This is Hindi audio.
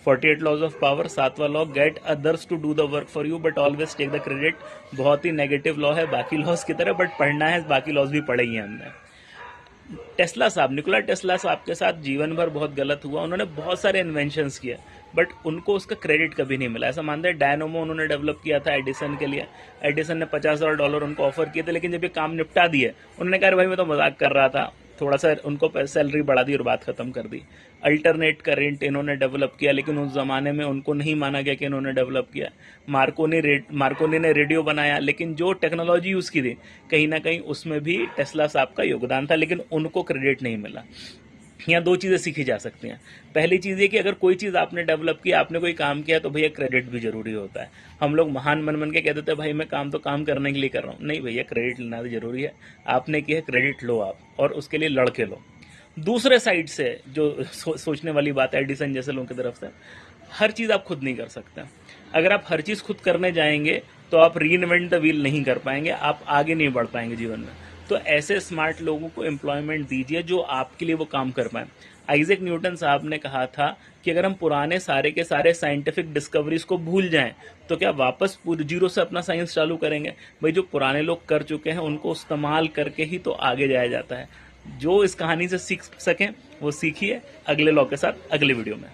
48 लॉज ऑफ पावर, 7वां law, get others to do the work for you but always take the credit. बहुत ही नेगेटिव लॉ है बाकी लॉज की तरह, बट पढ़ना है, बाकी लॉज भी पढ़े ही हैं हमने। टेस्ला साहब, निकोला टेस्ला साहब के साथ जीवन भर बहुत गलत हुआ। उन्होंने बहुत सारे इन्वेंशंस किए बट उनको उसका क्रेडिट कभी नहीं मिला। ऐसा मानते हैं डायनोमो उन्होंने डेवलप किया था एडिसन के लिए, एडिसन ने $50,000 उनको ऑफर किए थे, लेकिन जब ये काम निपटा दिए उन्होंने कहा भाई मैं तो मजाक कर रहा था, थोड़ा सा उनको सैलरी बढ़ा दी और बात खत्म कर दी। अल्टरनेट करंट इन्होंने डेवलप किया, लेकिन उस जमाने में उनको नहीं माना गया कि इन्होंने डेवलप किया। मार्कोनी ने रेडियो बनाया, लेकिन जो टेक्नोलॉजी यूज़ की थी कहीं ना कहीं उसमें भी टेस्ला साहब का योगदान था, लेकिन उनको क्रेडिट नहीं मिला। यहाँ दो चीज़ें सीखी जा सकती हैं। पहली चीज़ ये कि अगर कोई चीज़ आपने डेवलप की, आपने कोई काम किया, तो भैया क्रेडिट भी जरूरी होता है। हम लोग महान बन के कहते थे भाई मैं काम तो काम करने के लिए कर रहा हूँ, नहीं भैया, क्रेडिट लेना भी जरूरी है। आपने किया, क्रेडिट लो आप, और उसके लिए लड़के लो। दूसरे साइड से जो सोचने वाली बात है एडिसन जैसे लोगों की तरफ से, हर चीज़ आप खुद नहीं कर सकते। अगर आप हर चीज़ खुद करने जाएंगे तो आप रीइन्वेंट द व्हील नहीं कर पाएंगे, आप आगे नहीं बढ़ पाएंगे जीवन में। तो ऐसे स्मार्ट लोगों को एम्प्लॉयमेंट दीजिए जो आपके लिए वो काम कर पाए। आइजैक न्यूटन साहब ने कहा था कि अगर हम पुराने सारे के सारे साइंटिफिक डिस्कवरीज को भूल जाएं तो क्या वापस जीरो से अपना साइंस चालू करेंगे? भाई जो पुराने लोग कर चुके हैं उनको इस्तेमाल करके ही तो आगे जाया जाता है। जो इस कहानी से सीख सकें वो सीखिए। अगले लॉ के साथ अगले वीडियो में।